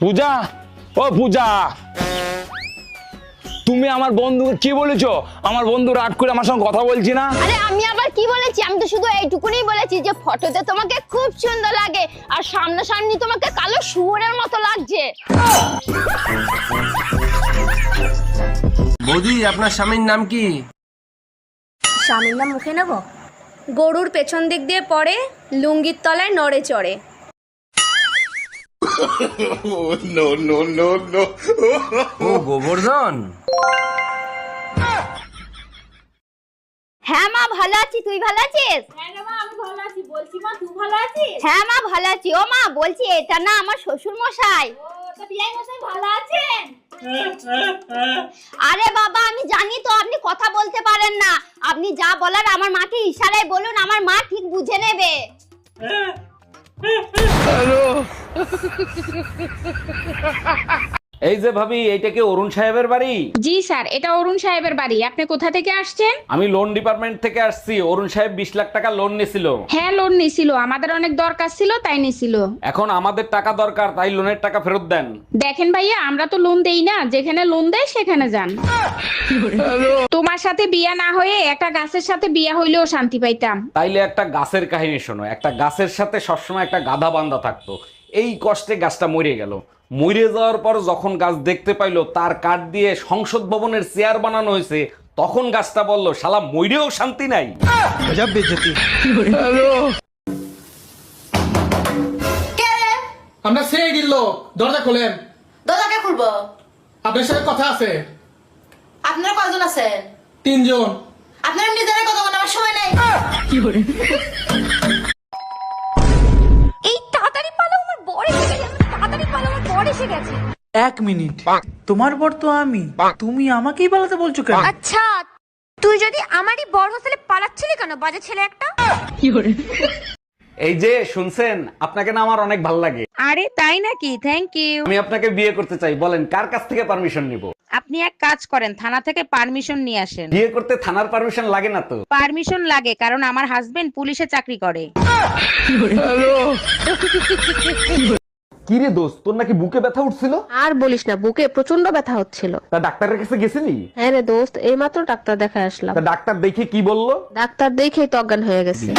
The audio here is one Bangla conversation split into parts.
পূজা, ও পূজা, তুমি আমার বন্ধুকে কি বলেছো? আমার বন্ধু রাগ করে আমার সঙ্গে কথা বলছি না। আরে আমি আবার কি বলেছি? আমি তো শুধু এইটুকুনি বলেছি যে ফটোতে তোমাকে খুব সুন্দর লাগে আর সামনাসামনি তোমাকে কালো শুয়োরের মতো লাগছে। বৌদি, আপনার স্বামীর নাম কি? স্বামীর নাম মুখে নেব? গরুর পেছন দিক দিয়ে পড়ে, লুঙ্গির তলায় নড়ে চড়ে। ও গোবর্ধন। হ্যাঁ মা, ভালো আছি। তুই ভালো আছিস? হ্যাঁ রে মা, আমি ভালো আছি। বলছি মা, তুই ভালো আছিস? হ্যাঁ মা, ভালো আছি। ও মা, বলছি এটা না আমার শ্বশুর মশাই। ও, তা বিয়াই মশাই ভালো আছেন? আরে বাবা, আমি জানি তো আপনি কথা বলতে পারেন না। আপনি যা বলার আমার মাকে ইশারায় বলুন, আমার মা ঠিক বুঝে নেবে। এই যে ভাবি, এইটা কি অরুণ সাহেবের বাড়ি? জি স্যার, এটা অরুণ সাহেবের বাড়ি। আপনি কোথা থেকে আসছেন? আমি লোন ডিপার্টমেন্ট থেকে আসছি। অরুণ সাহেব 20 লাখ টাকা লোন নিছিল। হ্যাঁ, লোন নিছিল। আমাদের অনেক দরকার ছিল, তাই নিছিল। এখন আমাদের টাকা দরকার, তাই লোনের টাকা ফেরত দেন। দেখেন ভাইয়া, আমরা তো লোন দেই না। যেখানে লোন দেয় সেখানে যান। তোমার সাথে বিয়া না হয়ে একটা গাছের সাথে বিয়া হইলেও শান্তি পাইতাম। তাইলে একটা গাছের কাহিনী শোনো। একটা গাছের সাথে সবসময় একটা গাধা বান্ধা থাকতো। এই কষ্টে গাছটা মরে গেল। মরে যাওয়ার পর যখন গাছ দেখতে পাইলো তার কাঠ দিয়ে সংসদ ভবনের চেয়ার বানানো হয়েছে, তখন গাছটা বলল, শালা মইরেও শান্তি নাই। আমরা সেই দিল, দরজা খোলেন। দরজাকে খুলবো? আপনার সাথে কথা আছে। আপনারা কয়জন আছেন? 3 জন। আপনারা নিজেরাই কথা বলার সময় নাই। এই তাড়াতাড়ি পালো, আমার বর এসে গেছে। তাড়াতাড়ি পালো, আমার বর এসে গেছে। 1 মিনিট, তোমার বর তো আমি, তুমি আমাকেই পালাতে বলছো কেন? আচ্ছা, তুই যদি আমারই বর হোস্টেলে পালাচ্ছিলি কেন, বাজে ছেলে একটা? এই যে শুনছেন, আপনাকে না আমার অনেক ভালো লাগে। আরে তাই নাকি? Thank you. আমি আপনাকে বিয়ে করতে চাই। বলেন কার কাছ থেকে পারমিশন নিব? আপনি এক কাজ করেন, থানা থেকে পারমিশন নিয়ে আসেন। বিয়ে করতে থানার পারমিশন লাগে না তো? পারমিশন লাগে, কারণ আমার হাজবেন্ড পুলিশে চাকরি করে। কি রে দোস্ত, তোর নাকি বুকে ব্যথা উঠছিল? আর বলিস না, বুকে প্রচন্ড ব্যথা হচ্ছিল। তা ডাক্তারের কাছে গেছিলি? হ্যাঁ রে দোস্ত, এইমাত্র ডাক্তার দেখায় আসলাম। তা ডাক্তার দেখে কি বললো? ডাক্তার দেখেই তো অজ্ঞান হয়ে গেছে।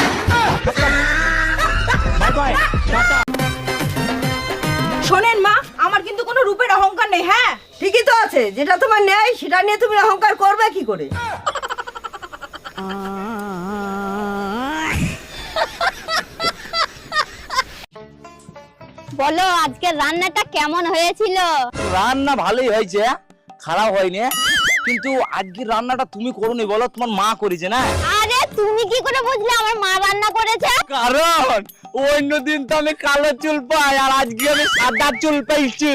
শোনেন মা, আমার কিন্তু কোনো রূপের অহংকার নেই। হ্যাঁ, ঠিকই তো আছে। যেটা তোমার নেই সেটা নিয়ে তুমি অহংকার করবে কি করে? বলো, আজকে রান্নাটা কেমন হয়েছিল? রান্না ভালোই হয়েছে, খারাপ হয়নি। কিন্তু আজকে রান্নাটা তুমি করোনি, বলো তোমার মা করেছে না? আরে তুমি কি করে বুঝলে আমার মা রান্না করেছে? কারণ অন্যদিন তো আমি কালো চুল পাই, আর আজকে আমি সাদা চুল পাইছি।